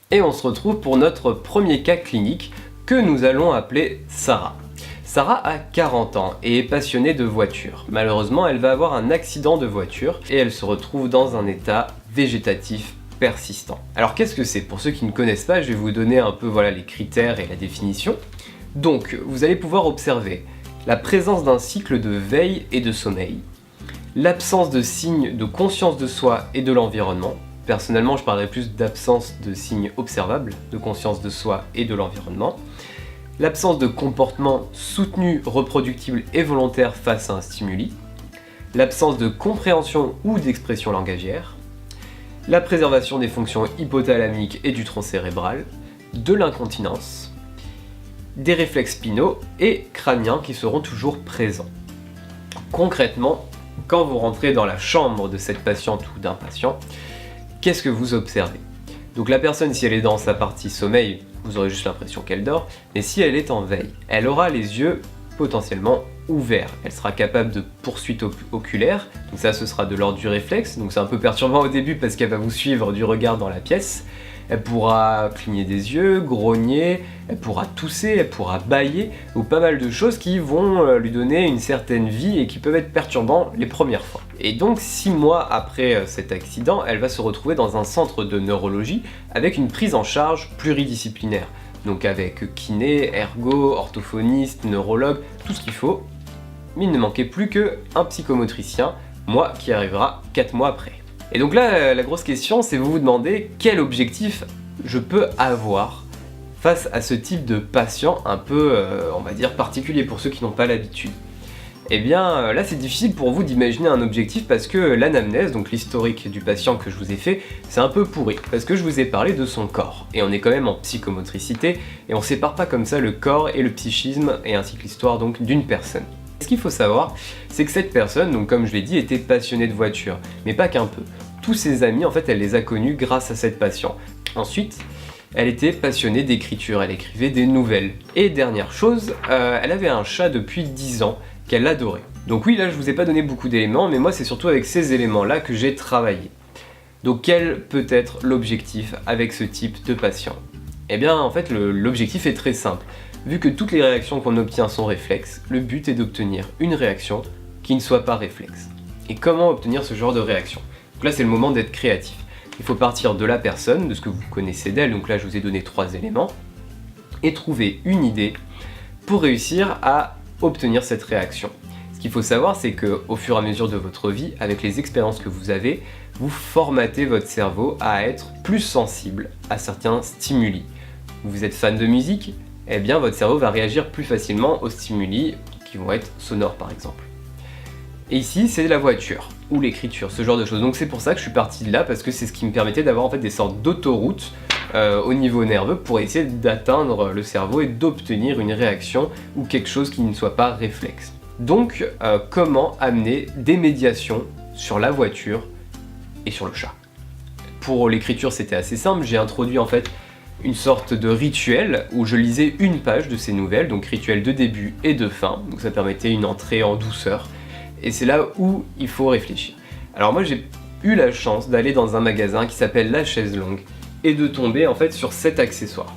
Et on se retrouve pour notre premier cas clinique que nous allons appeler Sarah. Sarah a 40 ans et est passionnée de voitures. Malheureusement, elle va avoir un accident de voiture et elle se retrouve dans un état végétatif persistant. Alors qu'est-ce que c'est? Pour ceux qui ne connaissent pas, je vais vous donner un peu les critères et la définition. Donc, vous allez pouvoir observer la présence d'un cycle de veille et de sommeil, l'absence de signes de conscience de soi et de l'environnement. Personnellement, je parlerai plus d'absence de signes observables de conscience de soi et de l'environnement, l'absence de comportement soutenu, reproductible et volontaire face à un stimuli, l'absence de compréhension ou d'expression langagière, la préservation des fonctions hypothalamiques et du tronc cérébral, de l'incontinence, des réflexes spinaux et crâniens qui seront toujours présents. Concrètement, quand vous rentrez dans la chambre de cette patiente ou d'un patient, qu'est-ce que vous observez? Donc la personne, si elle est dans sa partie sommeil, vous aurez juste l'impression qu'elle dort, mais si elle est en veille, elle aura les yeux potentiellement ouverts. Elle sera capable de poursuite oculaire, donc ça ce sera de l'ordre du réflexe, donc c'est un peu perturbant au début parce qu'elle va vous suivre du regard dans la pièce. Elle pourra cligner des yeux, grogner, elle pourra tousser, elle pourra bâiller, ou pas mal de choses qui vont lui donner une certaine vie et qui peuvent être perturbants les premières fois. Et donc 6 mois après cet accident, elle va se retrouver dans un centre de neurologie avec une prise en charge pluridisciplinaire. Donc avec kiné, ergo, orthophoniste, neurologue, tout ce qu'il faut. Mais il ne manquait plus qu'un psychomotricien, moi qui arrivera 4 mois après. Et donc là, la grosse question, c'est vous demandez quel objectif je peux avoir face à ce type de patient un peu, on va dire, particulier pour ceux qui n'ont pas l'habitude. Eh bien, là, c'est difficile pour vous d'imaginer un objectif parce que l'anamnèse, donc l'historique du patient que je vous ai fait, c'est un peu pourri, parce que je vous ai parlé de son corps. Et on est quand même en psychomotricité, et on sépare pas comme ça le corps et le psychisme, et ainsi que l'histoire donc d'une personne. Ce qu'il faut savoir, c'est que cette personne, donc comme je l'ai dit, était passionnée de voiture, mais pas qu'un peu. Tous ses amis, en fait, elle les a connus grâce à cette passion. Ensuite, elle était passionnée d'écriture, elle écrivait des nouvelles. Et dernière chose, elle avait un chat depuis 10 ans qu'elle adorait. Donc oui, là, je vous ai pas donné beaucoup d'éléments, mais moi, c'est surtout avec ces éléments-là que j'ai travaillé. Donc quel peut être l'objectif avec ce type de patient? Eh bien, en fait, l'objectif est très simple. Vu que toutes les réactions qu'on obtient sont réflexes, le but est d'obtenir une réaction qui ne soit pas réflexe. Et comment obtenir ce genre de réaction? Donc là, c'est le moment d'être créatif. Il faut partir de la personne, de ce que vous connaissez d'elle, donc là je vous ai donné 3 éléments, et trouver une idée pour réussir à obtenir cette réaction. Ce qu'il faut savoir, c'est qu'au fur et à mesure de votre vie, avec les expériences que vous avez, vous formatez votre cerveau à être plus sensible à certains stimuli. Vous êtes fan de musique? Eh bien votre cerveau va réagir plus facilement aux stimuli qui vont être sonores par exemple. Et ici c'est la voiture, ou l'écriture, ce genre de choses. Donc c'est pour ça que je suis parti de là, parce que c'est ce qui me permettait d'avoir en fait des sortes d'autoroutes au niveau nerveux pour essayer d'atteindre le cerveau et d'obtenir une réaction ou quelque chose qui ne soit pas réflexe. Donc comment amener des médiations sur la voiture et sur le chat? Pour l'écriture c'était assez simple, j'ai introduit en fait une sorte de rituel où je lisais une page de ces nouvelles, donc rituel de début et de fin, donc ça permettait une entrée en douceur, et c'est là où il faut réfléchir. Alors moi j'ai eu la chance d'aller dans un magasin qui s'appelle La Chaise Longue, et de tomber en fait sur cet accessoire.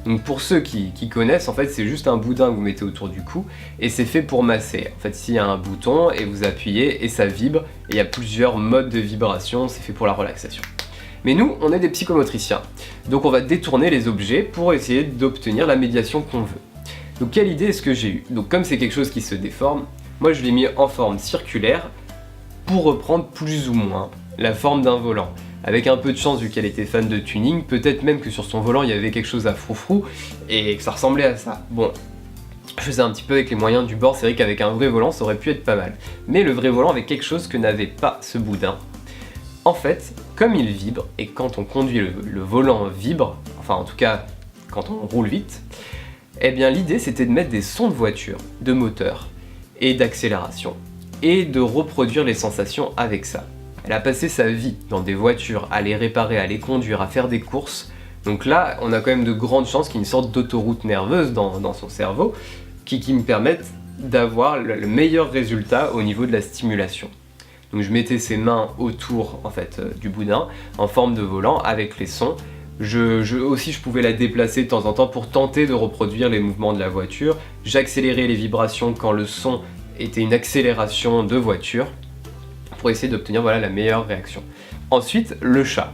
Donc pour ceux qui connaissent, en fait c'est juste un boudin que vous mettez autour du cou, et c'est fait pour masser. En fait s'il y a un bouton, et vous appuyez, et ça vibre, et il y a plusieurs modes de vibration, c'est fait pour la relaxation. Mais nous, on est des psychomotriciens, donc on va détourner les objets pour essayer d'obtenir la médiation qu'on veut. Donc quelle idée est-ce que j'ai eue? Donc comme c'est quelque chose qui se déforme, moi je l'ai mis en forme circulaire pour reprendre plus ou moins la forme d'un volant. Avec un peu de chance vu qu'elle était fan de tuning, peut-être même que sur son volant il y avait quelque chose à froufrou et que ça ressemblait à ça. Bon, je faisais un petit peu avec les moyens du bord, c'est vrai qu'avec un vrai volant ça aurait pu être pas mal. Mais le vrai volant avait quelque chose que n'avait pas ce boudin. En fait, comme il vibre, et quand on conduit le volant vibre, enfin en tout cas quand on roule vite, eh bien l'idée c'était de mettre des sons de voiture, de moteur et d'accélération, et de reproduire les sensations avec ça. Elle a passé sa vie dans des voitures, à les réparer, à les conduire, à faire des courses, donc là on a quand même de grandes chances qu'il y ait une sorte d'autoroute nerveuse dans son cerveau qui me permette d'avoir le meilleur résultat au niveau de la stimulation. Donc je mettais ses mains autour en fait du boudin en forme de volant avec les sons Aussi, je pouvais la déplacer de temps en temps pour tenter de reproduire les mouvements de la voiture. J'accélérais les vibrations quand le son était une accélération de voiture pour essayer d'obtenir voilà, la meilleure réaction. Ensuite, le chat.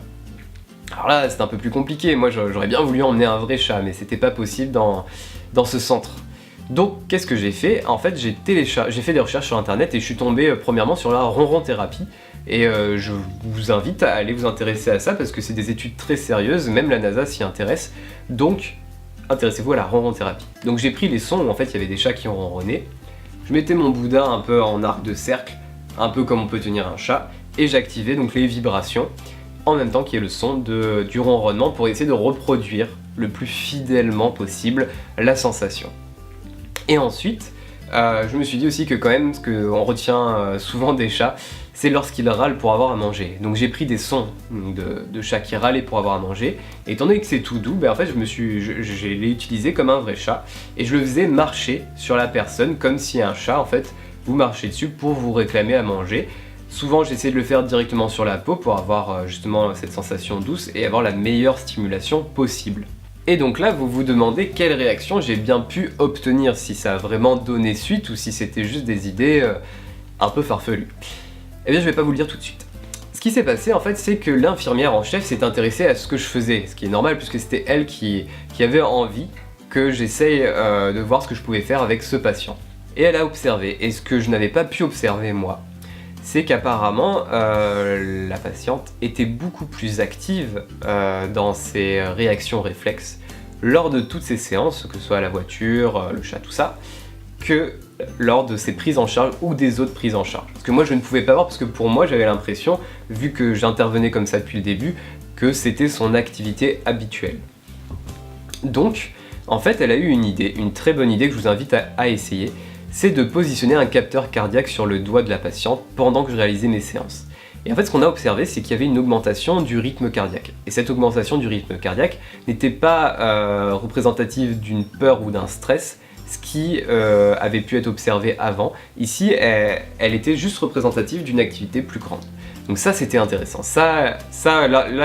Alors là, c'est un peu plus compliqué. Moi, j'aurais bien voulu emmener un vrai chat, mais c'était pas possible dans ce centre. Donc, qu'est-ce que j'ai fait? En fait, j'ai fait des recherches sur internet et je suis tombé premièrement sur la ronron thérapie. Et je vous invite à aller vous intéresser à ça parce que c'est des études très sérieuses, même la NASA s'y intéresse. Donc, intéressez-vous à la ronron thérapie. Donc, j'ai pris les sons où en fait il y avait des chats qui ont ronronné. Je mettais mon Bouddha un peu en arc de cercle, un peu comme on peut tenir un chat, et j'activais donc les vibrations en même temps qu'il y ait le son du ronronnement pour essayer de reproduire le plus fidèlement possible la sensation. Et ensuite, je me suis dit aussi que quand même, ce qu'on retient souvent des chats, c'est lorsqu'ils râlent pour avoir à manger. Donc j'ai pris des sons de chats qui râlaient pour avoir à manger, et étant donné que c'est tout doux, en fait je l'ai utilisé comme un vrai chat, et je le faisais marcher sur la personne comme si un chat, en fait, vous marchez dessus pour vous réclamer à manger. Souvent j'essaie de le faire directement sur la peau pour avoir justement cette sensation douce et avoir la meilleure stimulation possible. Et donc là, vous vous demandez quelle réaction j'ai bien pu obtenir, si ça a vraiment donné suite ou si c'était juste des idées un peu farfelues. Eh bien, je vais pas vous le dire tout de suite. Ce qui s'est passé, en fait, c'est que l'infirmière en chef s'est intéressée à ce que je faisais, ce qui est normal puisque c'était elle qui avait envie que j'essaye de voir ce que je pouvais faire avec ce patient. Et elle a observé, et ce que je n'avais pas pu observer moi, c'est qu'apparemment la patiente était beaucoup plus active dans ses réactions réflexes lors de toutes ces séances, que ce soit la voiture, le chat, tout ça, que lors de ses prises en charge ou des autres prises en charge. Parce que moi je ne pouvais pas voir, parce que pour moi j'avais l'impression, vu que j'intervenais comme ça depuis le début, que c'était son activité habituelle. Donc, en fait, elle a eu une idée, une très bonne idée que je vous invite à essayer, c'est de positionner un capteur cardiaque sur le doigt de la patiente pendant que je réalisais mes séances. Et en fait, ce qu'on a observé, c'est qu'il y avait une augmentation du rythme cardiaque. Et cette augmentation du rythme cardiaque n'était pas représentative d'une peur ou d'un stress, ce qui avait pu être observé avant. Ici, elle était juste représentative d'une activité plus grande. Donc ça, c'était intéressant. Là,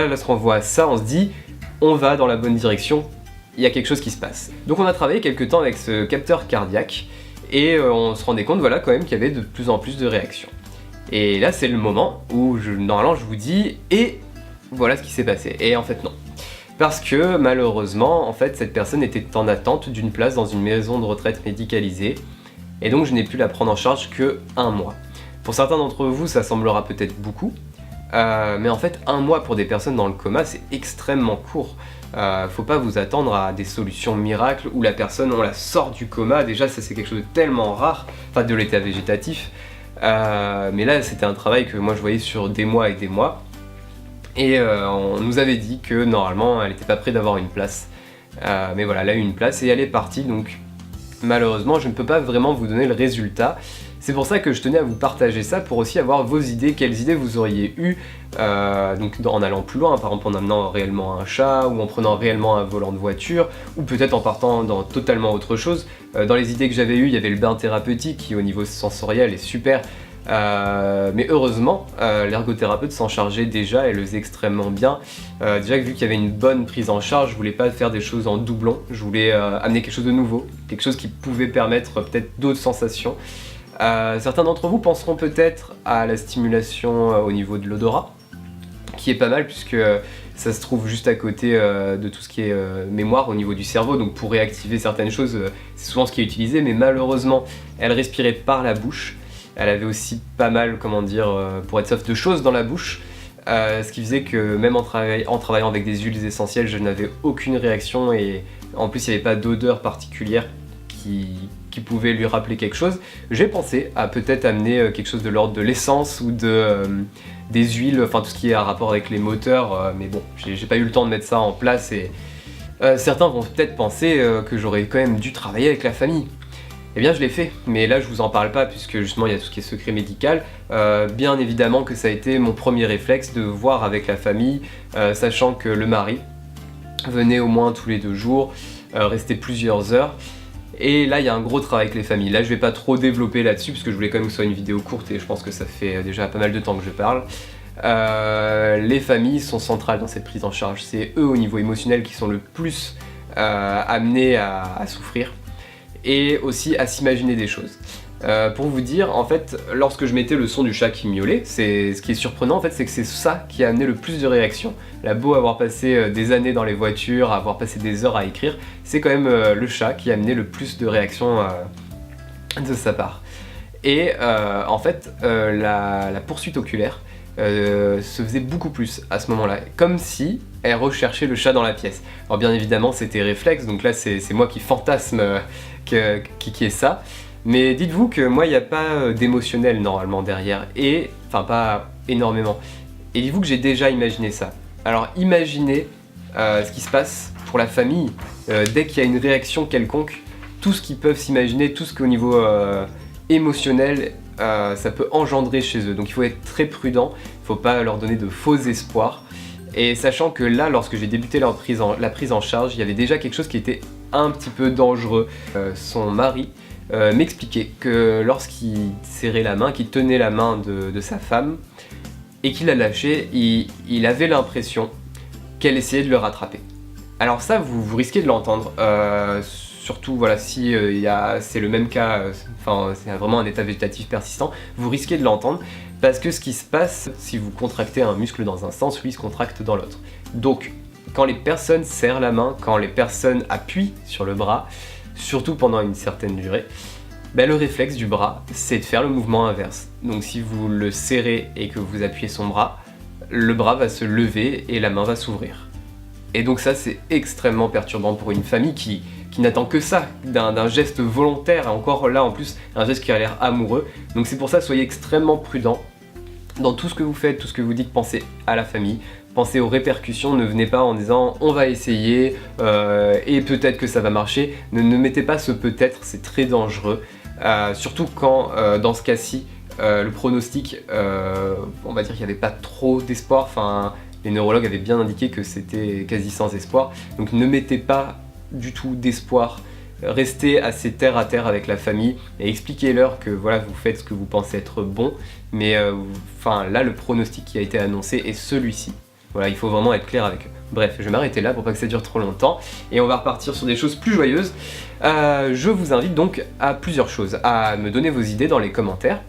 lorsqu'on voit ça, on se dit, on va dans la bonne direction, il y a quelque chose qui se passe. Donc on a travaillé quelques temps avec ce capteur cardiaque, et on se rendait compte, voilà, quand même, qu'il y avait de plus en plus de réactions. Et là, c'est le moment où, normalement, je vous dis, et voilà ce qui s'est passé. Et en fait, non. Parce que, malheureusement, en fait, cette personne était en attente d'une place dans une maison de retraite médicalisée, et donc je n'ai pu la prendre en charge que 1 mois. Pour certains d'entre vous, ça semblera peut-être beaucoup, mais en fait, 1 mois pour des personnes dans le coma, c'est extrêmement court. Faut pas vous attendre à des solutions miracles où la personne, on la sort du coma. Déjà, ça c'est quelque chose de tellement rare, enfin de l'état végétatif. Mais là, c'était un travail que moi je voyais sur des mois et des mois. Et on nous avait dit que normalement, elle n'était pas prête d'avoir une place. Mais voilà, elle a eu une place et elle est partie. Donc malheureusement, je ne peux pas vraiment vous donner le résultat. C'est pour ça que je tenais à vous partager ça, pour aussi avoir vos idées, quelles idées vous auriez eues, donc en allant plus loin, par exemple en amenant réellement un chat, ou en prenant réellement un volant de voiture, ou peut-être en partant dans totalement autre chose. Dans les idées que j'avais eues, il y avait le bain thérapeutique qui au niveau sensoriel est super, mais heureusement, l'ergothérapeute s'en chargeait déjà, elle le faisait extrêmement bien. Déjà vu qu'il y avait une bonne prise en charge, je voulais pas faire des choses en doublon, je voulais amener quelque chose de nouveau, quelque chose qui pouvait permettre peut-être d'autres sensations. Certains d'entre vous penseront peut-être à la stimulation au niveau de l'odorat, qui est pas mal puisque ça se trouve juste à côté de tout ce qui est mémoire au niveau du cerveau, donc pour réactiver certaines choses, c'est souvent ce qui est utilisé, mais malheureusement, elle respirait par la bouche. Elle avait aussi pas mal, pour être soft, de choses dans la bouche, ce qui faisait que même en travaillant avec des huiles essentielles, je n'avais aucune réaction, et en plus il n'y avait pas d'odeur particulière qui pouvait lui rappeler quelque chose. J'ai pensé à peut-être amener quelque chose de l'ordre de l'essence ou des huiles, enfin tout ce qui est à rapport avec les moteurs, mais bon, j'ai pas eu le temps de mettre ça en place, et certains vont peut-être penser que j'aurais quand même dû travailler avec la famille. Eh bien je l'ai fait, mais là je vous en parle pas puisque justement il y a tout ce qui est secret médical. Bien évidemment que ça a été mon premier réflexe de voir avec la famille, sachant que le mari venait au moins tous les 2 jours, restait plusieurs heures. Et là il y a un gros travail avec les familles. Là je vais pas trop développer là-dessus parce que je voulais quand même que ce soit une vidéo courte et je pense que ça fait déjà pas mal de temps que je parle. les familles sont centrales dans cette prise en charge. C'est eux au niveau émotionnel qui sont le plus amenés à souffrir et aussi à s'imaginer des choses. Pour vous dire, en fait, lorsque je mettais le son du chat qui miaulait, ce qui est surprenant en fait, c'est que c'est ça qui a amené le plus de réactions. Là, beau avoir passé des années dans les voitures, avoir passé des heures à écrire, c'est quand même le chat qui a amené le plus de réactions de sa part. Et en fait, la poursuite oculaire se faisait beaucoup plus à ce moment-là, comme si elle recherchait le chat dans la pièce. Alors bien évidemment, c'était réflexe, donc là c'est moi qui fantasme qui est ça. Mais dites-vous que moi, il n'y a pas d'émotionnel normalement derrière, et enfin pas énormément. Et dites-vous que j'ai déjà imaginé ça. Alors imaginez ce qui se passe pour la famille dès qu'il y a une réaction quelconque, tout ce qu'ils peuvent s'imaginer, tout ce qu'au niveau émotionnel, ça peut engendrer chez eux. Donc il faut être très prudent, il ne faut pas leur donner de faux espoirs. Et sachant que là, lorsque j'ai débuté la prise en charge, il y avait déjà quelque chose qui était un petit peu dangereux. Son mari m'expliquait que lorsqu'il serrait la main, qu'il tenait la main de sa femme et qu'il la lâchait, il avait l'impression qu'elle essayait de le rattraper. Alors ça, vous risquez de l'entendre, surtout voilà, si c'est le même cas, c'est vraiment un état végétatif persistant, vous risquez de l'entendre parce que ce qui se passe, si vous contractez un muscle dans un sens, lui il se contracte dans l'autre. Donc quand les personnes serrent la main, quand les personnes appuient sur le bras, surtout pendant une certaine durée, le réflexe du bras, c'est de faire le mouvement inverse. Donc si vous le serrez et que vous appuyez son bras, le bras va se lever et la main va s'ouvrir. Et donc ça, c'est extrêmement perturbant pour une famille qui n'attend que ça, d'un geste volontaire, et encore là en plus, un geste qui a l'air amoureux. Donc c'est pour ça, soyez extrêmement prudents dans tout ce que vous faites, tout ce que vous dites, pensez à la famille. Pensez aux répercussions, ne venez pas en disant on va essayer et peut-être que ça va marcher. Ne mettez pas ce peut-être, c'est très dangereux. Surtout quand dans ce cas-ci, le pronostic, on va dire qu'il n'y avait pas trop d'espoir. Enfin, les neurologues avaient bien indiqué que c'était quasi sans espoir. Donc ne mettez pas du tout d'espoir. Restez assez terre à terre avec la famille et expliquez-leur que voilà, vous faites ce que vous pensez être bon. Mais là, le pronostic qui a été annoncé est celui-ci. Voilà, il faut vraiment être clair avec eux. Bref, je vais m'arrêter là pour pas que ça dure trop longtemps et on va repartir sur des choses plus joyeuses. Je vous invite donc à plusieurs choses, à me donner vos idées dans les commentaires,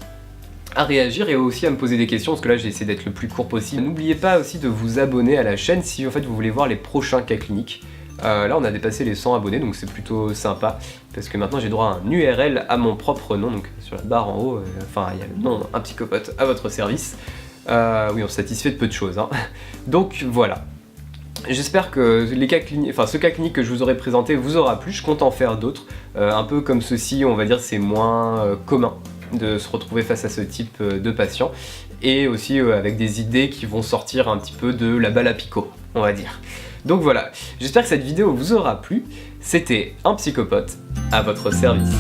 à réagir et aussi à me poser des questions parce que là j'ai essayé d'être le plus court possible. N'oubliez pas aussi de vous abonner à la chaîne si en fait vous voulez voir les prochains cas cliniques. Là on a dépassé les 100 abonnés donc c'est plutôt sympa parce que maintenant j'ai droit à un URL à mon propre nom, donc sur la barre en haut, il y a le nom Un Psychopathe à votre service. Oui, on se satisfait de peu de choses, hein. Donc voilà. J'espère que ce cas clinique que je vous aurais présenté vous aura plu. Je compte en faire d'autres, un peu comme ceci, on va dire c'est moins commun de se retrouver face à ce type de patient et aussi avec des idées qui vont sortir un petit peu de la balle à picot, on va dire. Donc voilà, j'espère que cette vidéo vous aura plu. C'était Un Psychopathe à votre service.